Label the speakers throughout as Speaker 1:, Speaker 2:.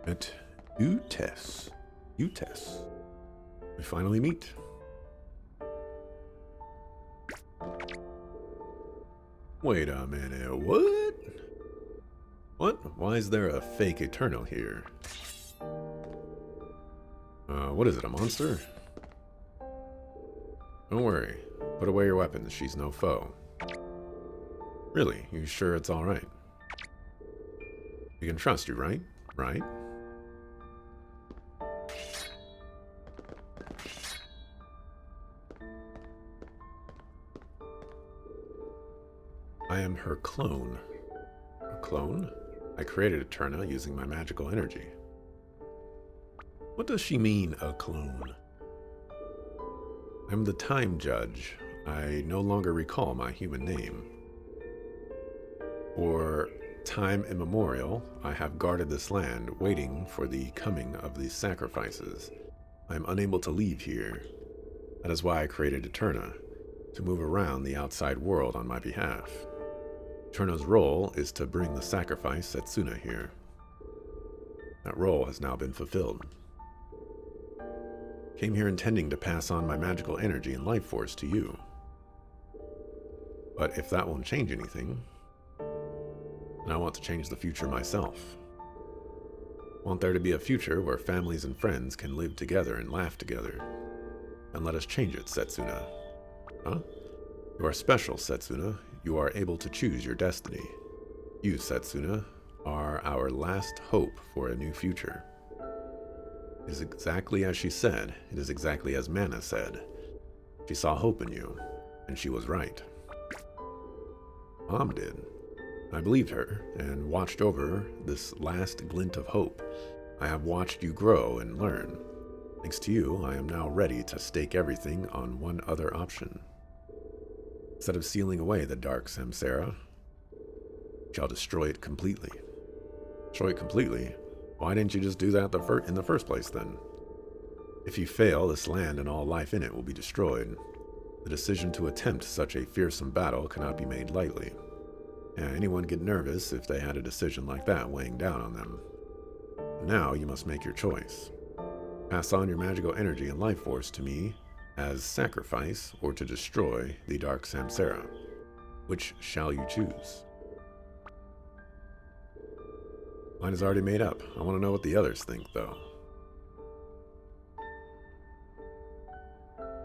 Speaker 1: At Utes. Utes. We finally meet. Wait a minute, what? What? Why is there a fake Eternal here? What is it, a monster? Don't worry. Put away your weapons, she's no foe. Really? You sure it's alright? We can trust you, right? Right? I am her clone. A clone? I created Eterna using my magical energy. What does she mean, a clone? I'm the time judge. I no longer recall my human name. For time immemorial, I have guarded this land, waiting for the coming of these sacrifices. I am unable to leave here. That is why I created Eterna, to move around the outside world on my behalf. Eterna's role is to bring the sacrifice Setsuna here. That role has now been fulfilled. Came here intending to pass on my magical energy and life force to you. But if that won't change anything, then I want to change the future myself. I want there to be a future where families and friends can live together and laugh together. And let us change it, Setsuna. Huh? You are special, Setsuna. You are able to choose your destiny. You, Setsuna, are our last hope for a new future. It is exactly as she said. It is exactly as Mana said. She saw hope in you, and she was right. Mom did. I believed her, and watched over this last glint of hope. I have watched you grow and learn. Thanks to you, I am now ready to stake everything on one other option. Instead of sealing away the dark samsara, shall destroy it completely. Destroy it completely? Why didn't you just do that in the first place, then? If you fail, this land and all life in it will be destroyed. The decision to attempt such a fearsome battle cannot be made lightly. Yeah, anyone get nervous if they had a decision like that weighing down on them. Now you must make your choice. Pass on your magical energy and life force to me as sacrifice, or to destroy the dark samsara. Which shall you choose? Mine is already made up. I want to know what the others think, though.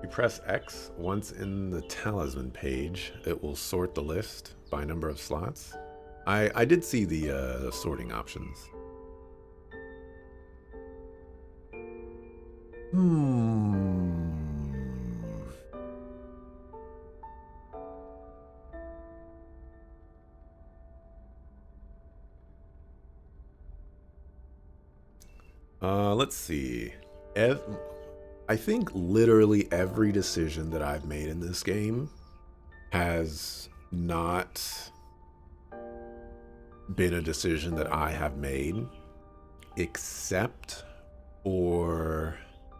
Speaker 1: You press X once in the talisman page, it will sort the list by number of slots. I did see the sorting options. Let's see. I think literally every decision that I've made in this game has not been a decision that I have made, except for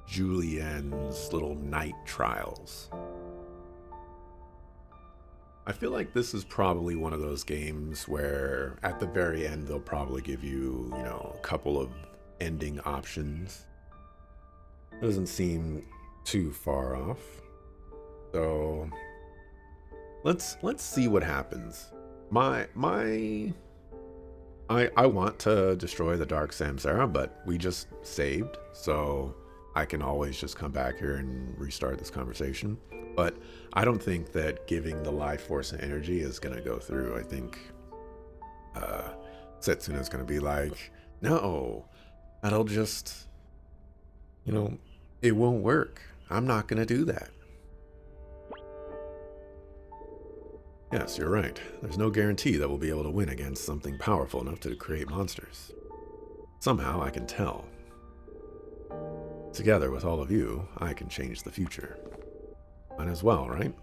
Speaker 1: Julienne's little night trials. I feel like this is probably one of those games where at the very end they'll probably give you, a couple of ending options. It doesn't seem too far off. So let's see what happens. I want to destroy the dark samsara, but we just saved, so I can always just come back here and restart this conversation. But I don't think that giving the life force and energy is going to go through. I think Setsuna is going to be like, no, that'll just, it won't work. I'm not going to do that. Yes, you're right. There's no guarantee that we'll be able to win against something powerful enough to create monsters. Somehow I can tell. Together with all of you, I can change the future. Might as well, right?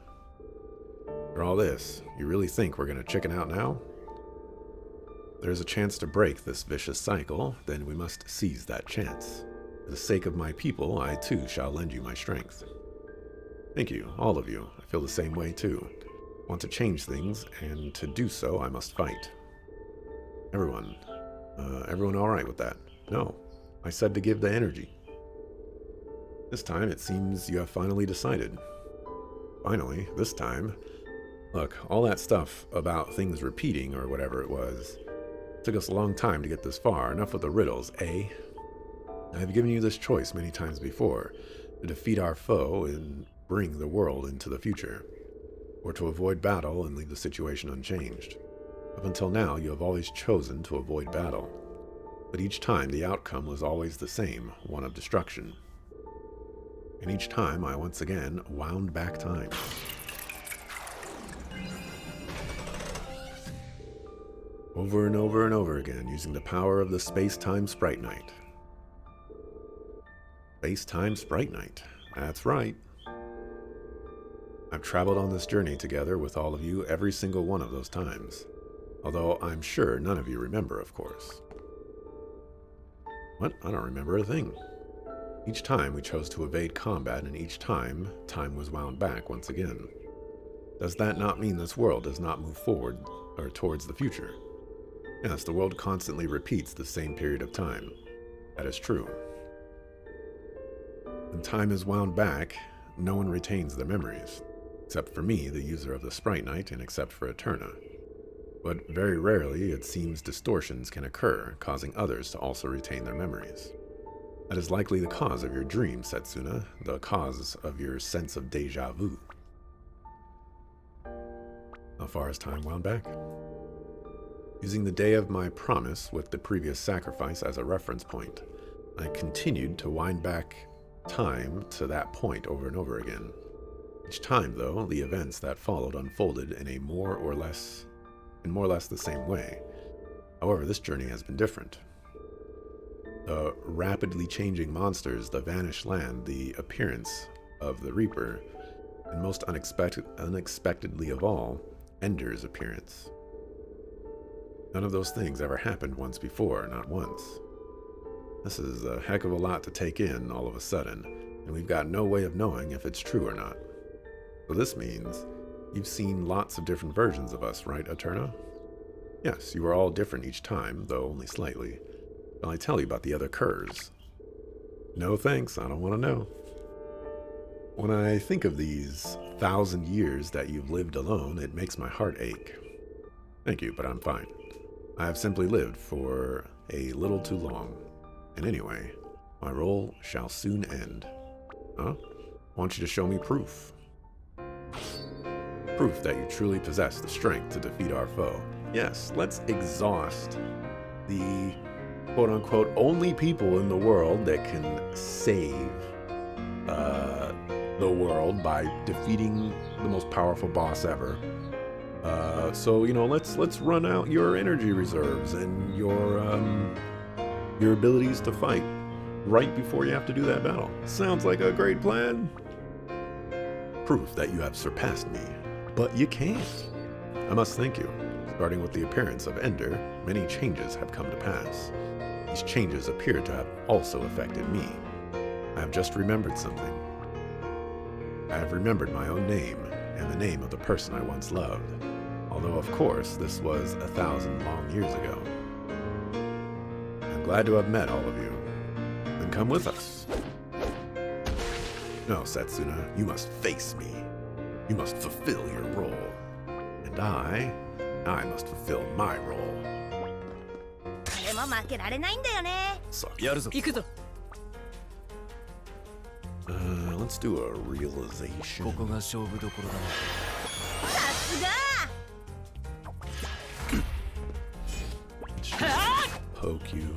Speaker 1: For all this, you really think we're going to chicken out now? There's a chance to break this vicious cycle, then we must seize that chance. For the sake of my people, I too shall lend you my strength. Thank you, all of you. I feel the same way too. I want to change things, and to do so, I must fight. Everyone all right with that? No, I said to give the energy. This time it seems you have finally decided. Finally, this time. Look, all that stuff about things repeating or whatever it was. Took us a long time to get this far. Enough with the riddles, eh? I have given you this choice many times before. To defeat our foe and bring the world into the future. Or to avoid battle and leave the situation unchanged. Up until now, you have always chosen to avoid battle. But each time, the outcome was always the same, one of destruction. And each time, I once again wound back time. Over and over and over again, using the power of the Space-Time Sprite Knight. Space-Time Sprite Knight. That's right. I've traveled on this journey together with all of you every single one of those times. Although I'm sure none of you remember, of course. What? I don't remember a thing. Each time we chose to evade combat, and each time, time was wound back once again. Does that not mean this world does not move forward or towards the future? Yes, the world constantly repeats the same period of time. That is true. When time is wound back, no one retains the memories. Except for me, the user of the Sprite Knight, and except for Eterna. But very rarely, it seems distortions can occur, causing others to also retain their memories. That is likely the cause of your dream, Setsuna, the cause of your sense of deja vu. How far is time wound back? Using the day of my promise with the previous sacrifice as a reference point, I continued to wind back time to that point over and over again. Each time, though, the events that followed unfolded in more or less the same way. However, this journey has been different. The rapidly changing monsters, the vanished land, the appearance of the Reaper, and most unexpectedly of all, Ender's appearance. None of those things ever happened once before, not once. This is a heck of a lot to take in all of a sudden, and we've got no way of knowing if it's true or not. So this means you've seen lots of different versions of us, right, Eterna? Yes, you were all different each time, though only slightly. Shall I tell you about the other curs? No thanks, I don't want to know. When I think of these 1,000 years that you've lived alone, it makes my heart ache. Thank you, but I'm fine. I have simply lived for a little too long. And anyway, my role shall soon end. Huh? I want you to show me proof. Proof that you truly possess the strength to defeat our foe. Yes, let's exhaust the quote-unquote only people in the world that can save the world by defeating the most powerful boss ever. So, you know, let's run out your energy reserves and your abilities to fight right before you have to do that battle. Sounds like a great plan. Proof that you have surpassed me, but you can't. I must thank you. Starting with the appearance of Ender, many changes have come to pass. These changes appear to have also affected me. I have just remembered something. I have remembered my own name and the name of the person I once loved, although of course this was 1,000 long years ago. I'm glad to have met all of you. Then come with us. No, Setsuna, you must face me. You must fulfill your role. And I must fulfill my role. So, let's do a realization. Poke you.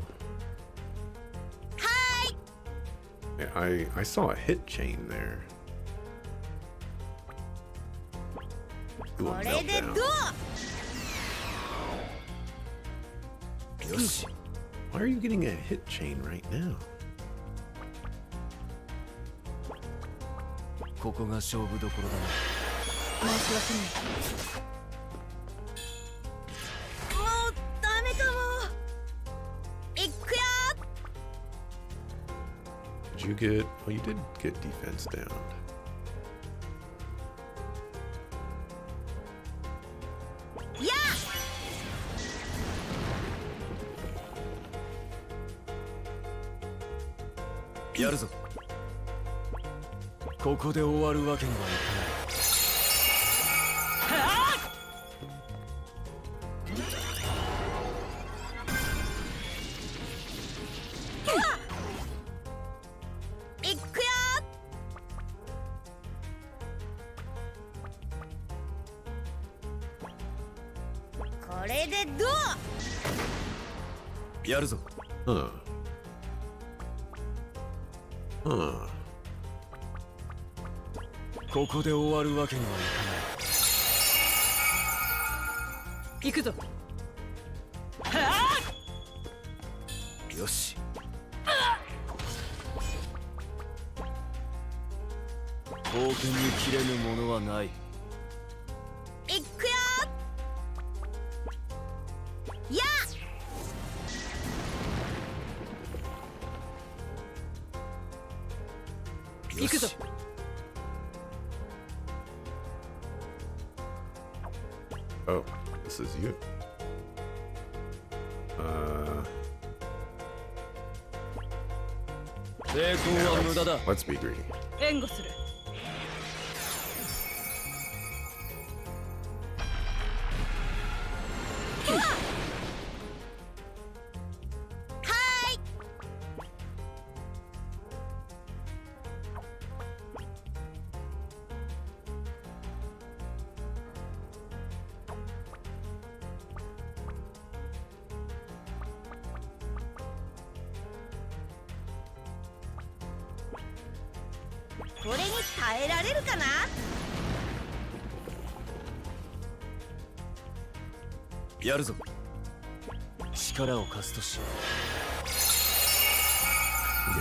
Speaker 1: I saw a hit chain there. Do a meltdown. Why are you getting a hit chain right now? Did you get... Well, you did get defense down.
Speaker 2: やるぞ。ここで終わるわけにはいかない。
Speaker 3: いくよ。これでどう？
Speaker 2: やるぞ。ここで終わるわけにはいかない。行くぞ。よし。冒険に切れぬものはない。
Speaker 3: いくよ。や
Speaker 2: 行くぞ。
Speaker 1: Oh, this is you. Let's be greedy.
Speaker 3: 援護する。これに耐えられるかな？
Speaker 2: やるぞ。力を貸すとしよ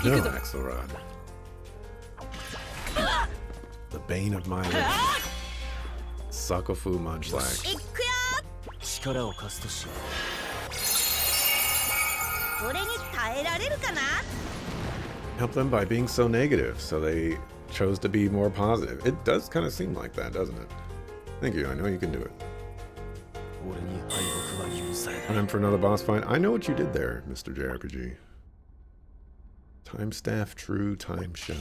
Speaker 1: う。You know, Axelrod. The bane of my life. Sakofu Munchlax.
Speaker 3: いくよ。
Speaker 2: 力を貸すとしよ
Speaker 3: これに耐えられるかな？
Speaker 1: Help them by being so negative, so they chose to be more positive. It does kind of seem like that, doesn't it? Thank you, I know you can do it. Time for another boss fight. I know what you did there, Mr. JRPG. Time staff, true time shell.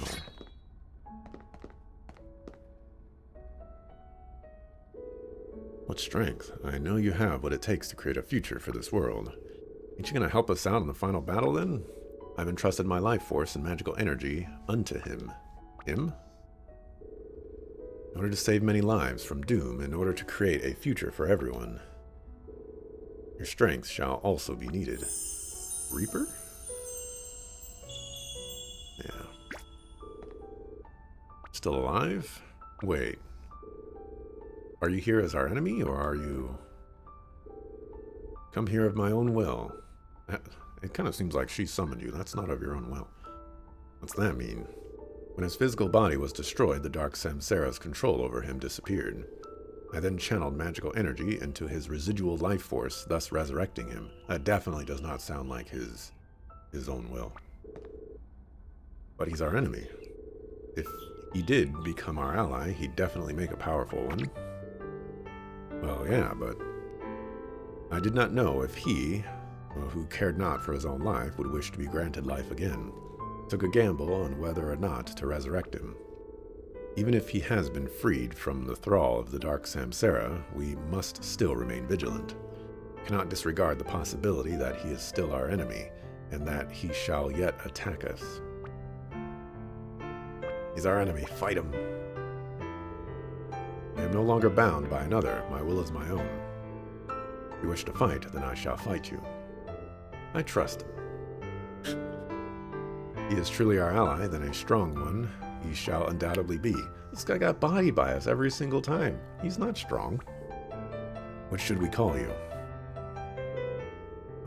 Speaker 1: What strength? I know you have what it takes to create a future for this world. Ain't you gonna help us out in the final battle then? I've entrusted my life force and magical energy unto him. Him? In order to save many lives from doom, in order to create a future for everyone. Your strength shall also be needed. Reaper? Yeah. Still alive? Wait. Are you here as our enemy, or are you... Come here of my own will? It kind of seems like she summoned you. That's not of your own will. What's that mean? When his physical body was destroyed, the Dark Samsara's control over him disappeared. I then channeled magical energy into his residual life force, thus resurrecting him. That definitely does not sound like his own will. But he's our enemy. If he did become our ally, he'd definitely make a powerful one. Well, yeah, but I did not know if he, who cared not for his own life, would wish to be granted life again. Took a gamble on whether or not to resurrect him. Even if he has been freed from the thrall of the Dark Samsara, we must still remain vigilant. Cannot disregard the possibility that he is still our enemy, and that he shall yet attack us. He's our enemy. Fight him. I am no longer bound by another. My will is my own. If you wish to fight, then I shall fight you. I trust him. He is truly our ally, then a strong one he shall undoubtedly be. This guy got bodied by us every single time. He's not strong. What should we call you?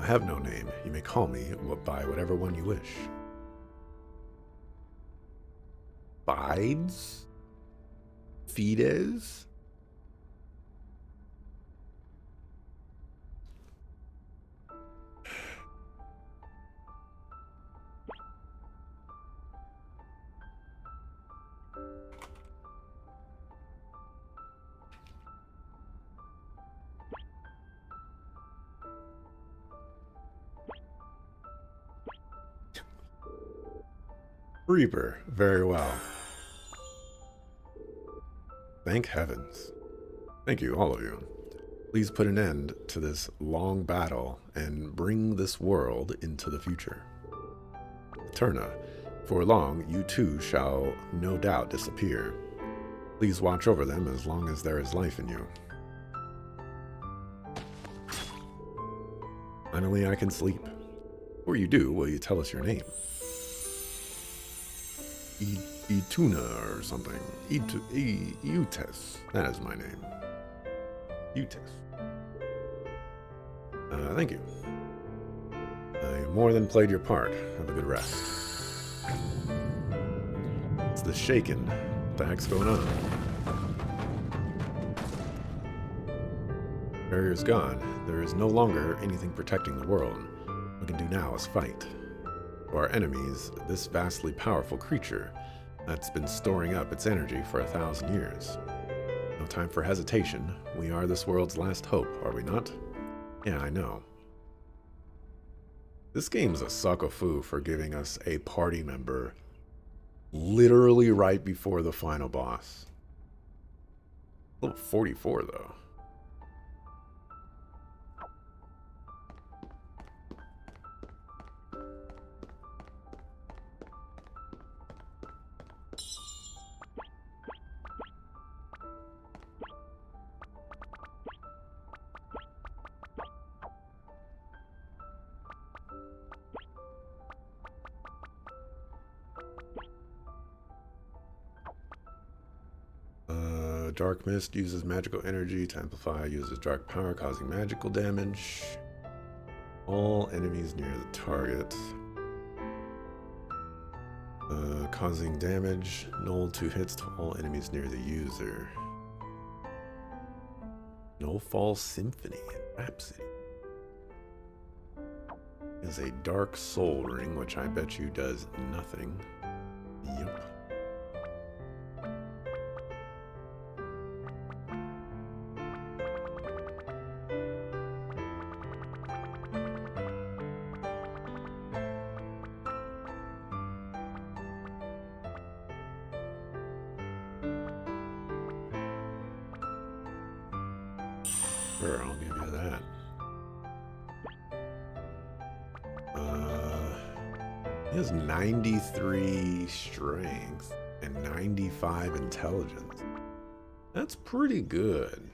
Speaker 1: I have no name. You may call me by whatever one you wish. Bides? Fides? Reaper. Very well. Thank heavens. Thank you, all of you. Please put an end to this long battle and bring this world into the future. Turna, for long you too shall no doubt disappear. Please watch over them as long as there is life in you. Finally, I can sleep. Before you do, will you tell us your name? Ituna or something. Utes. That is my name. Utes. Thank you. I more than played your part. Have a good rest. It's the shaken. What the heck's going on? Barrier's gone. There is no longer anything protecting the world. What we can do now is fight. To our enemies, this vastly powerful creature that's been storing up its energy for 1,000 years. No time for hesitation. We are this world's last hope, are we not? Yeah, I know. This game's a suck-a-foo for giving us a party member literally right before the final boss. Level 44, though. Dark Mist uses magical energy to amplify, uses dark power, causing magical damage. All enemies near the target. Causing damage, null 2 hits to all enemies near the user. No Fall Symphony and Rhapsody. Is a Dark Soul Ring, which I bet you does nothing. Yep. Sure, I'll give you that. He has 93 strength and 95 intelligence. That's pretty good.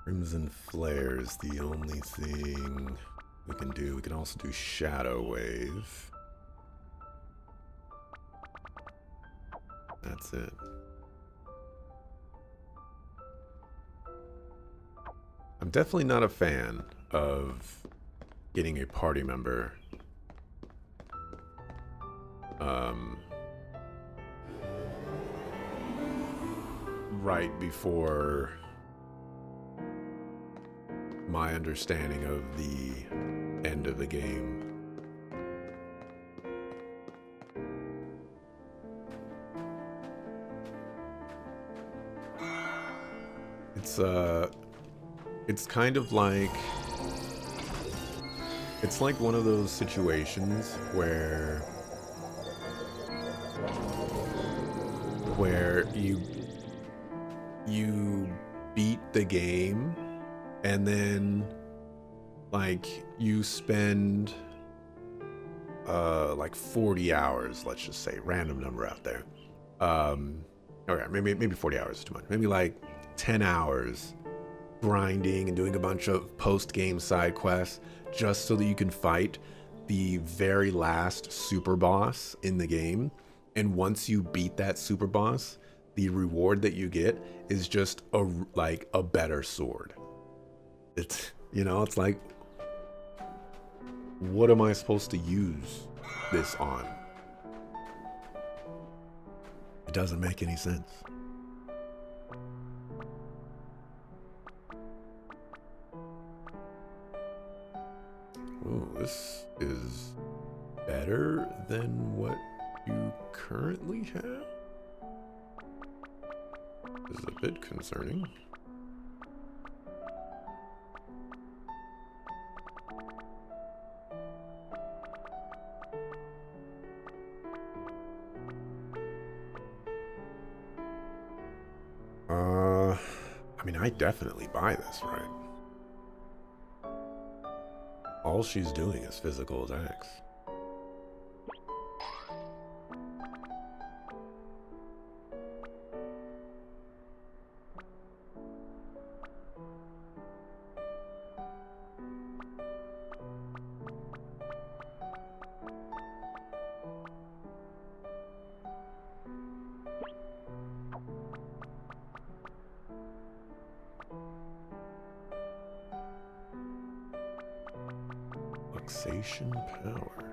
Speaker 1: Crimson Flare is the only thing we can do. We can also do Shadow Wave. That's it. I'm definitely not a fan of getting a party member right before my understanding of the end of the game. It's kind of like, it's like one of those situations where you beat the game and then like you spend like 40 hours, let's just say, random number out there. Okay, maybe 40 hours is too much. Maybe like 10 hours grinding and doing a bunch of post-game side quests just so that you can fight the very last super boss in the game. And once you beat that super boss, the reward that you get is just a better sword. It's, you know, it's like, what am I supposed to use this on? It doesn't make any sense. Ooh, this than what you currently have. This is a bit concerning. I mean, I definitely buy this, right? All she's doing is physical attacks. Luxation power.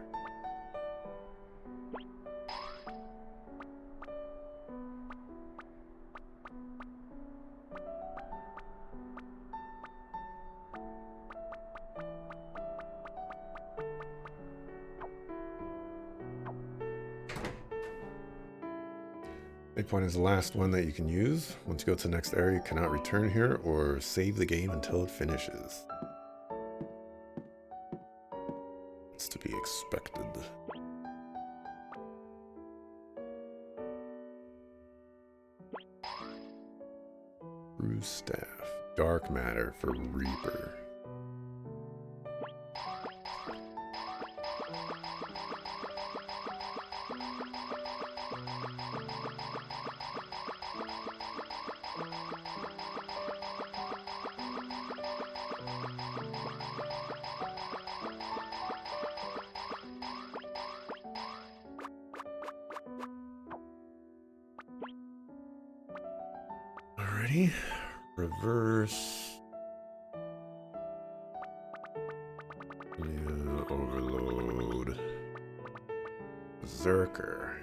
Speaker 1: Save point is the last one that you can use. Once you go to the next area, you cannot return here or save the game until it finishes. It's to be expected. True staff. Dark matter for Reaper. Alrighty, reverse. Yeah, overload. Berserker.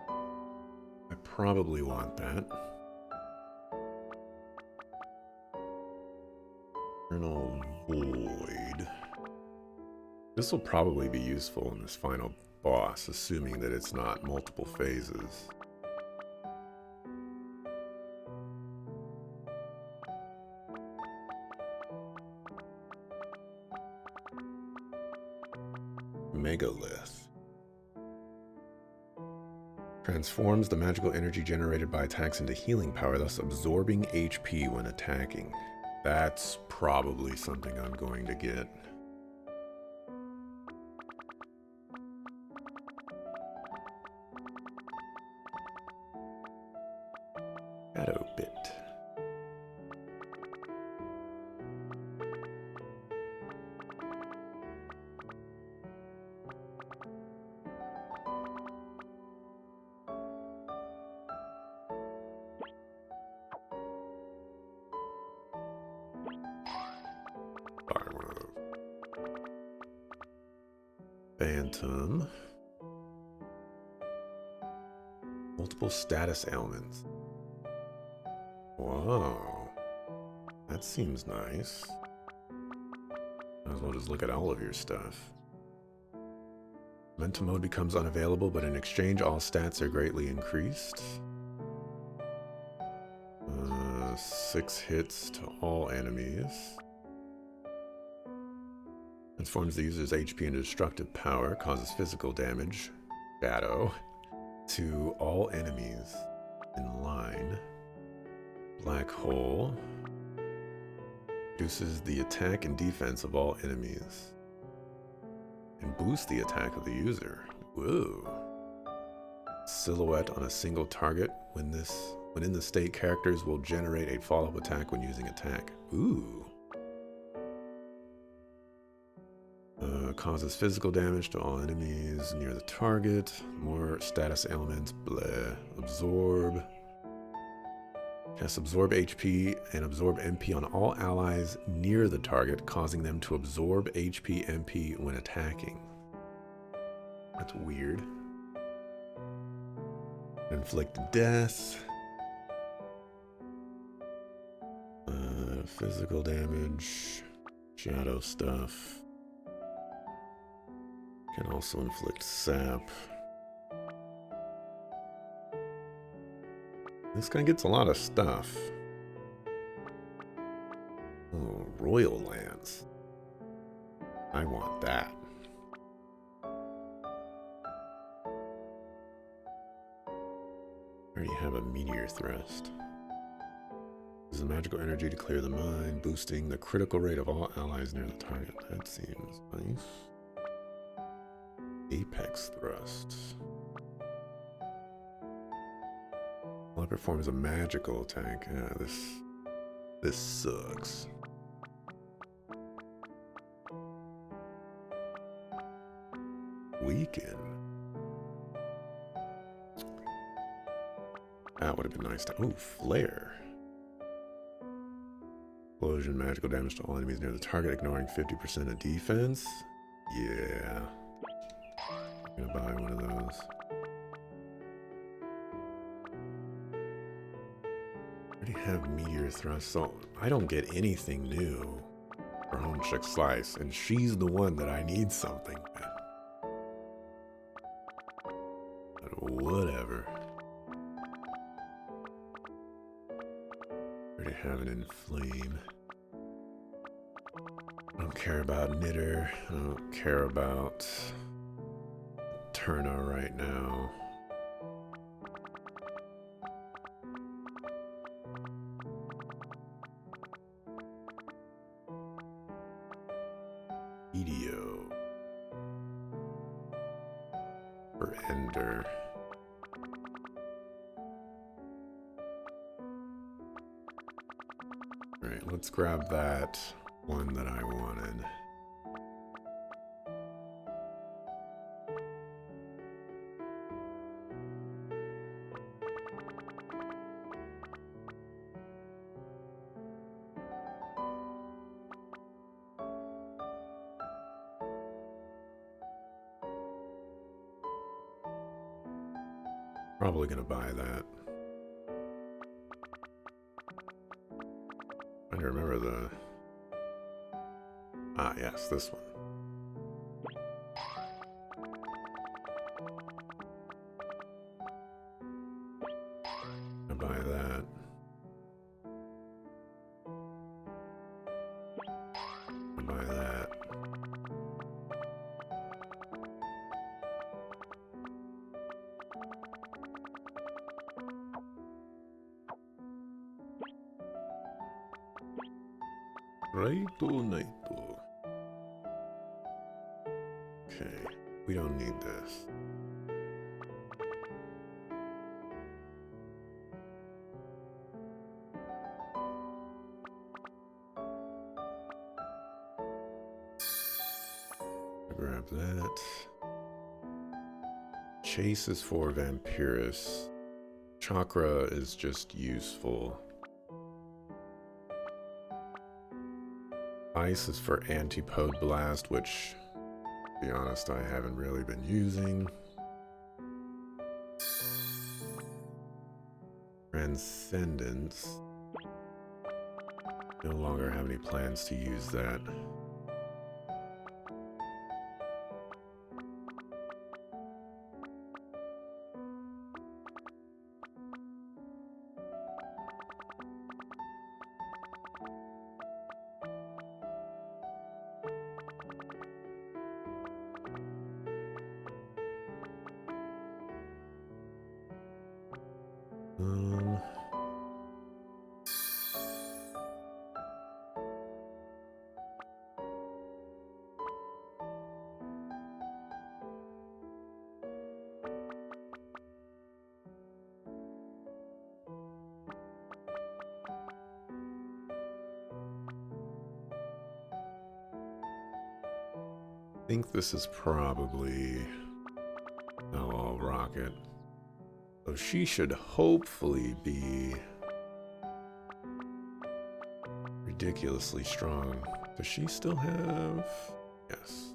Speaker 1: I probably want that. Eternal Void. This will probably be useful in this final boss, assuming that it's not multiple phases. Megalith. Transforms the magical energy generated by attacks into healing power, thus absorbing HP when attacking. That's probably something I'm going to get. Shadow Bit. Phantom. Multiple status ailments. Whoa. That seems nice. Might as well just look at all of your stuff. Mental mode becomes unavailable, but in exchange, all stats are greatly increased. 6 hits to all enemies. Transforms the user's HP into destructive power, causes physical damage, shadow, to all enemies in line. Black hole. Reduces the attack and defense of all enemies. And boosts the attack of the user. Whoa. Silhouette on a single target. When in the state, characters will generate a follow-up attack when using attack. Ooh. Causes physical damage to all enemies near the target. More status ailments. Bleh. Absorb. Casts absorb HP and absorb MP on all allies near the target, causing them to absorb HP MP when attacking. That's weird. Inflict death. Physical damage. Shadow stuff. Can also inflict sap. This guy gets a lot of stuff. Oh, royal lands. I want that. I already have a meteor thrust. Uses magical energy to clear the mind, boosting the critical rate of all allies near the target. That seems nice. Apex thrust. Well, it performs a magical attack. Yeah, this sucks. Weaken. That would have been nice to. Oh, flare. Explosion, magical damage to all enemies near the target, ignoring 50% of defense. Yeah. I'm gonna buy one of those. I already have meteor thrust, so I don't get anything new for Home Chick Slice, and she's the one that I need something with. But whatever. Already have an Inflame. I don't care about Knitter. I don't care about Turna right now. Edio. For Ender. Alright, let's grab that one that I wanted. Probably gonna buy that. I don't remember the... Ah, yes, this one. I'll buy that. I'll buy that. Raito Naito. Okay, we don't need this. Grab that. Chase is for Vampirus. Chakra is just useful. Ice is for Antipode Blast, which, to be honest, I haven't really been using. Transcendence. No longer have any plans to use that. I think this is probably... Oh, I'll rock it. So she should hopefully be ridiculously strong. Does she still have... Yes.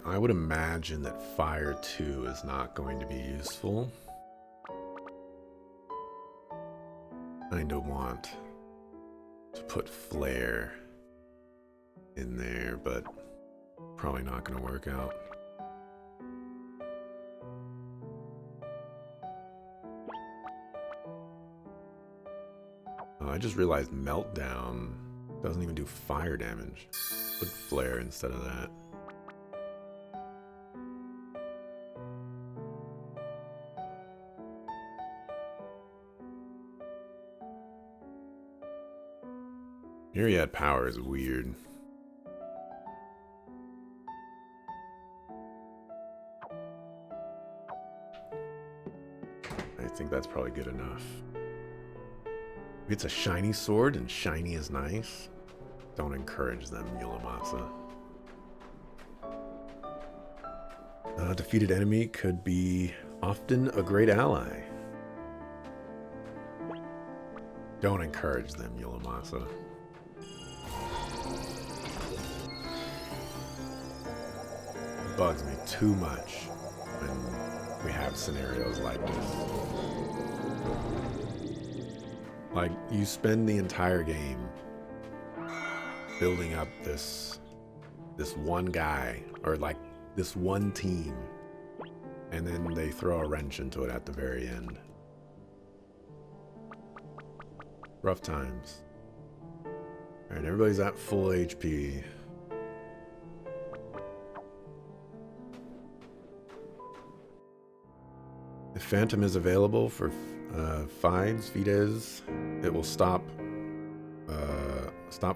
Speaker 1: I would imagine that fire 2 is not going to be useful. I kinda want to put flare in there, but probably not going to work out. Oh, I just realized meltdown doesn't even do fire damage. Put flare instead of that. Myriad power is weird. I think that's probably good enough. It's a shiny sword, and shiny is nice. Don't encourage them, Yulamasa. A defeated enemy could be often a great ally. Don't encourage them, Yulamasa. It bugs me too much when we have scenarios like this. Like, you spend the entire game building up this one guy, or like this one team, and then they throw a wrench into it at the very end. Rough times. Alright, everybody's at full HP. If Phantom is available for Fides, it will stop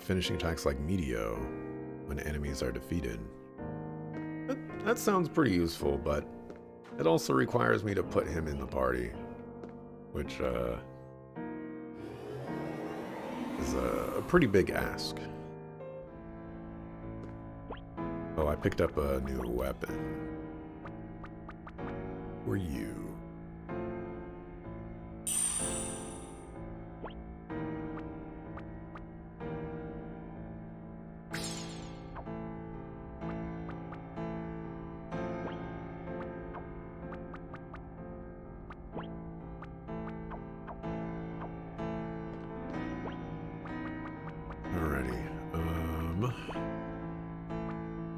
Speaker 1: finishing attacks like Meteor when enemies are defeated. That sounds pretty useful, but it also requires me to put him in the party, which is a pretty big ask. Oh, I picked up a new weapon. Who are you?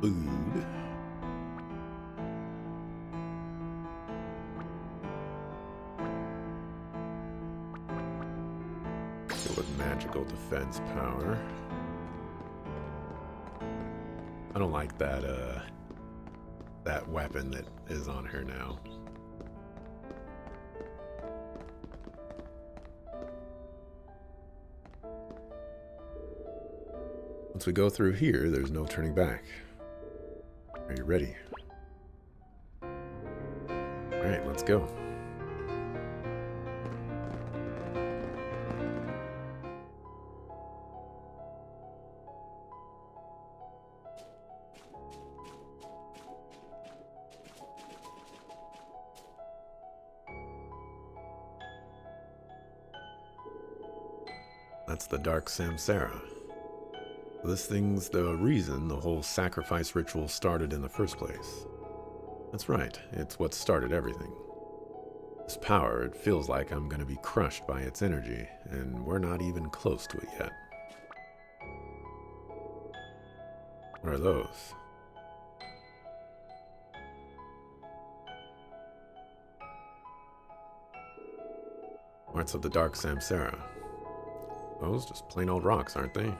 Speaker 1: Food. Go with magical defense power. I don't like that that weapon that is on her now. Once we go through here, there's no turning back. Are you ready? Alright, let's go. That's the Dark Samsara. This thing's the reason the whole sacrifice ritual started in the first place. That's right, it's what started everything. This power, it feels like I'm gonna be crushed by its energy, and we're not even close to it yet. What are those? Parts of the Dark Samsara. Those just plain old rocks, aren't they?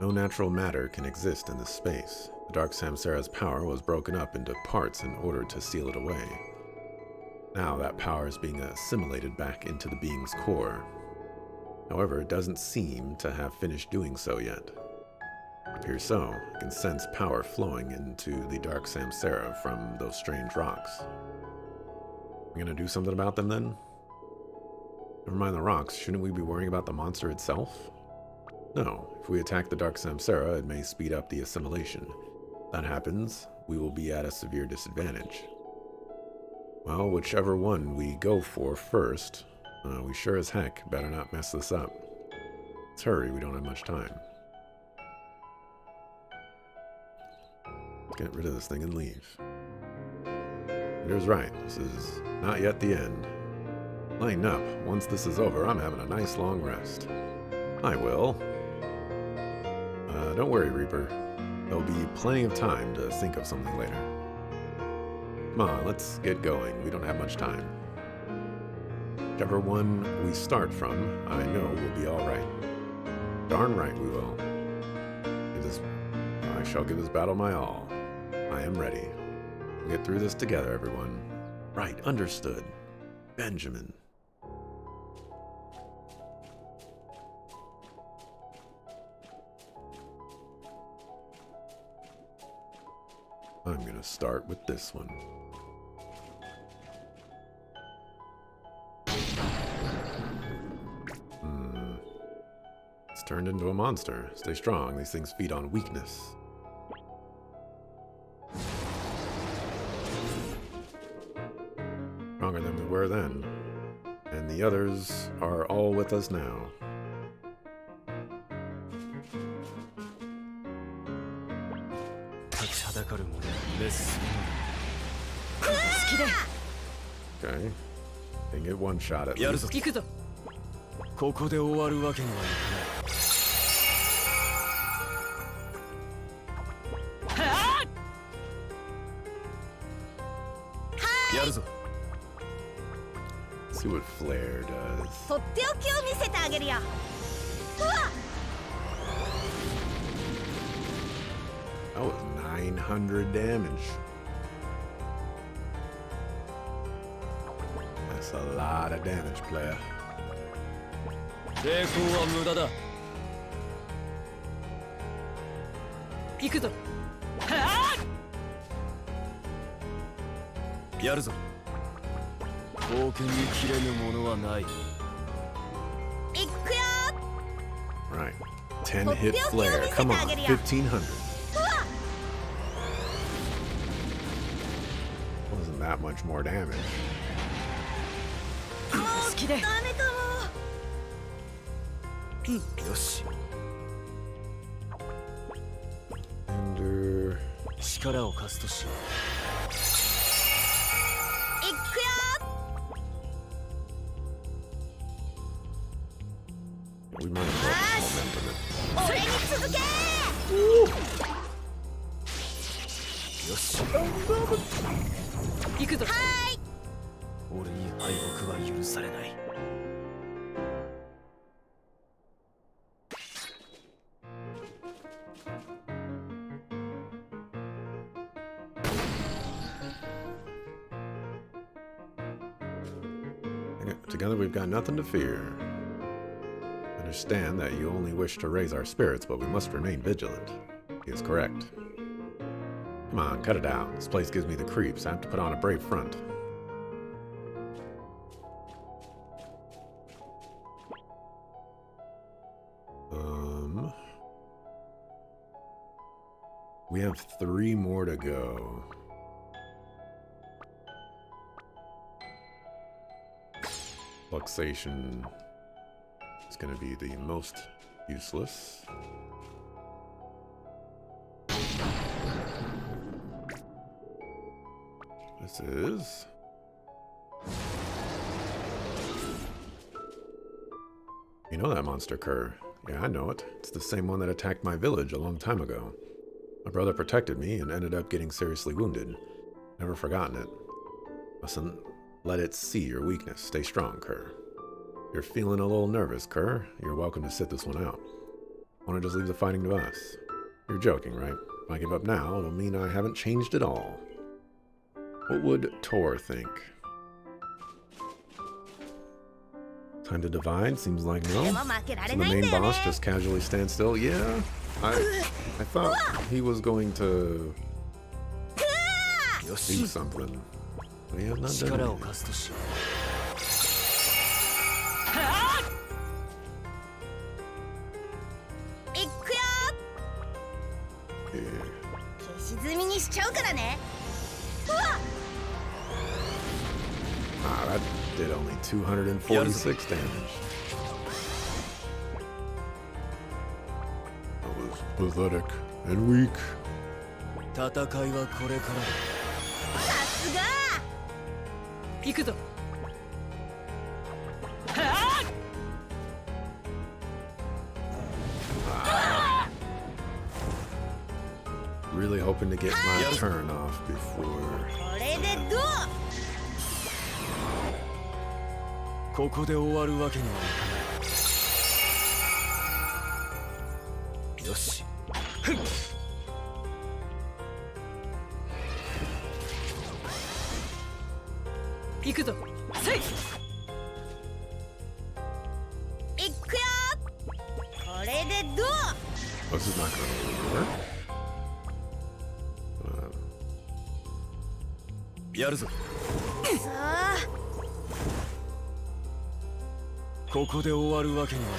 Speaker 1: No natural matter can exist in this space. The Dark Samsara's power was broken up into parts in order to seal it away. Now that power is being assimilated back into the being's core. However, it doesn't seem to have finished doing so yet. It appears so. I can sense power flowing into the Dark Samsara from those strange rocks. We're gonna do something about them then? Never mind the rocks, shouldn't we be worrying about the monster itself? No, if we attack the Dark Samsara, it may speed up the assimilation. If that happens, we will be at a severe disadvantage. Well, whichever one we go for first, we sure as heck better not mess this up. Let's hurry, we don't have much time. Let's get rid of this thing and leave. Peter's right. This is not yet the end. Lighten up. Once this is over, I'm having a nice long rest. I will. Don't worry, Reaper. There'll be plenty of time to think of something later. Come on, let's get going. We don't have much time. Whichever one we start from, I know we'll be all right. Darn right we will. I shall give this battle my all. I am ready. We'll get through this together, everyone. Right, understood. Benjamin. I'm gonna start with this one. It's turned into a monster. Stay strong. These things feed on weakness. Stronger than we were then. And the others are all with us now. Okay. They get one shot at least. See what Flare does. That was 900 damage. That's a lot of damage, player. Right. 10 hit flare. Come on, 1500. Wasn't that much more damage. Ender. We might have lost momentum. Together we've got nothing to fear. Understand that you only wish to raise our spirits, but we must remain vigilant. He is correct. Come on, cut it out. This place gives me the creeps. I have to put on a brave front. We have 3 more to go. Fluxation is going to be the most useless. This is... You know that monster, Kerr. Yeah, I know it. It's the same one that attacked my village a long time ago. My brother protected me and ended up getting seriously wounded. Never forgotten it. Mustn't let it see your weakness. Stay strong, Kerr. You're feeling a little nervous, Kerr. You're welcome to sit this one out. Want to just leave the fighting to us? You're joking, right? If I give up now, it'll mean I haven't changed at all. What would Tor think? Time to divide? Seems like no. So the main boss just casually stands still? Yeah, I thought he was going to do something. But he has not done anything. Ah, that did only 246 damage. That was pathetic and weak.
Speaker 2: 戦いはこれからだ。
Speaker 3: さすが
Speaker 4: 行くぞ。
Speaker 1: Really hoping to get my turn off before.
Speaker 3: これでどう
Speaker 2: ここで終わるわけにはいかない。よし。
Speaker 4: 行くぞ。せい。
Speaker 3: いくよこれでどう
Speaker 1: This is not gonna work.
Speaker 2: やるぞ。
Speaker 3: さあ
Speaker 2: ここで終わるわけにはい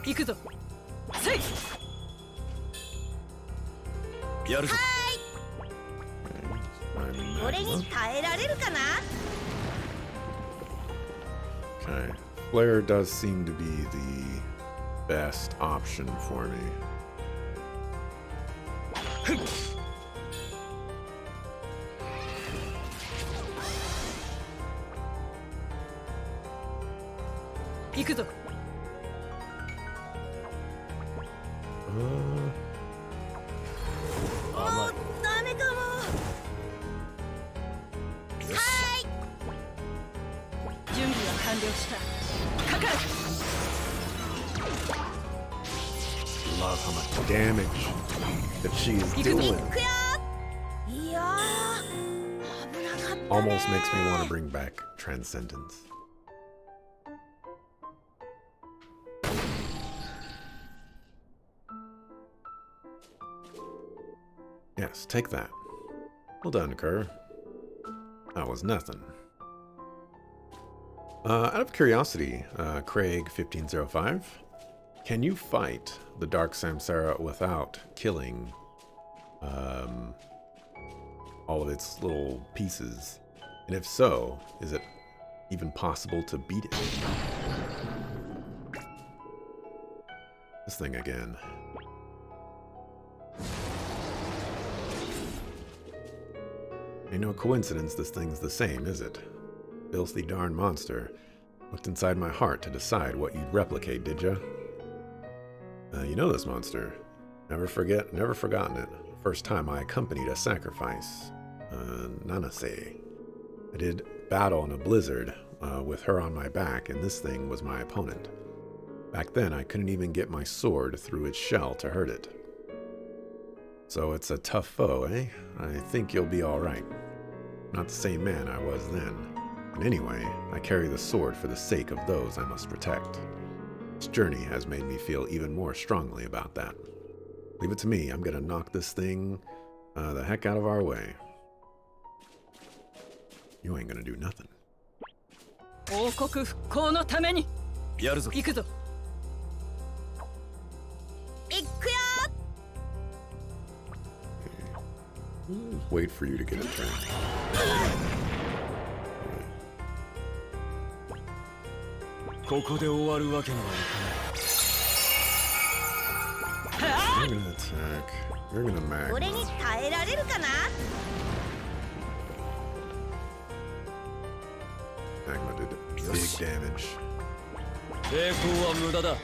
Speaker 2: か
Speaker 4: 行くぞ。せい。
Speaker 2: ない。やるぞ。
Speaker 3: これに耐えられるかな
Speaker 1: Okay. Flare does seem to be the best option for me.
Speaker 4: Go.
Speaker 3: もうダメかもはい
Speaker 4: 準備は完了した。かかる。
Speaker 1: Love how much damage that she is
Speaker 4: 行くぞ。
Speaker 1: doing.
Speaker 3: いくよいやー危なかったね
Speaker 1: Almost makes me want to bring back Transcendence. Yes, take that. Well done, Kerr. That was nothing. Out of curiosity, Craig1505, can you fight the Dark Samsara without killing all of its little pieces? And if so, is it even possible to beat it? This thing again. Ain't no coincidence this thing's the same, is it? Filthy darn monster. Looked inside my heart to decide what you'd replicate, did ya? You know this monster. Never forgotten it. First time I accompanied a sacrifice. Nanase. I did battle in a blizzard with her on my back, and this thing was my opponent. Back then, I couldn't even get my sword through its shell to hurt it. So it's a tough foe, eh? I think you'll be alright. Not the same man I was then. And anyway, I carry the sword for the sake of those I must protect. This journey has made me feel even more strongly about that. Leave it to me, I'm gonna knock this thing the heck out of our way. You ain't gonna do nothing.
Speaker 4: 王国復興のために
Speaker 2: やるぞ。
Speaker 4: 行くぞ。
Speaker 3: いくよ
Speaker 1: Just wait for you to get a turn.
Speaker 2: ここで終わるわけにはいかない。
Speaker 1: You're gonna attack. You're gonna
Speaker 3: これ
Speaker 1: magma.
Speaker 3: に耐えられるかな
Speaker 1: Magma did big damage.
Speaker 2: 抵抗は無駄だ。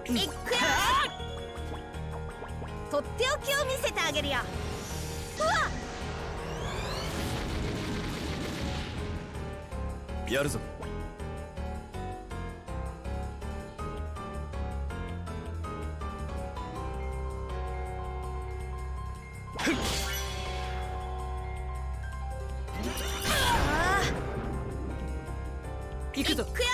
Speaker 3: いくよとっておきを見せてあげるようわ
Speaker 2: やるぞ。
Speaker 4: 行くぞ。
Speaker 3: いくよ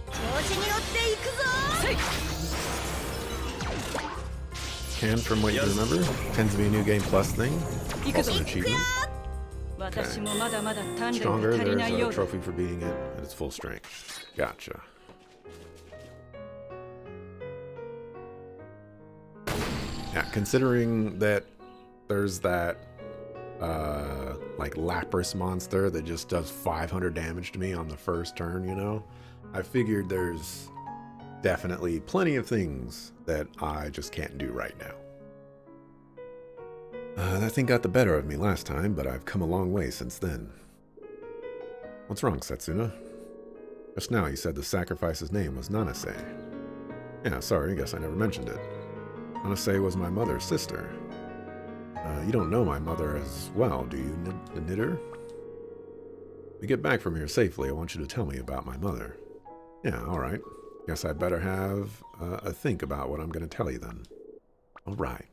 Speaker 3: 調子に乗っていくぞ
Speaker 4: せい。
Speaker 1: Can, from what you remember, tends to be a new game plus thing.
Speaker 4: 行くぞ。
Speaker 1: Also an achievement.
Speaker 4: 私もまだまだ鍛錬
Speaker 1: Stronger,
Speaker 4: が足り
Speaker 1: there's
Speaker 4: ないよ
Speaker 1: a
Speaker 4: うだ。
Speaker 1: trophy for beating it at its full strength. Gotcha. Yeah, considering that there's that like Lapras monster that just does 500 damage to me on the first turn, you know? I figured there's definitely plenty of things that I just can't do right now. That thing got the better of me last time, but I've come a long way since then. What's wrong, Setsuna? Just now you said the sacrifice's name was Nanase. Yeah, sorry, I guess I never mentioned it. Nanase was my mother's sister. You don't know my mother as well, do you, Knitter? When we get back from here safely, I want you to tell me about my mother. Yeah, alright. Guess I better have a think about what I'm going to tell you then. Alright.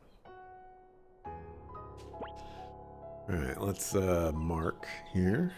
Speaker 1: Alright, let's mark here.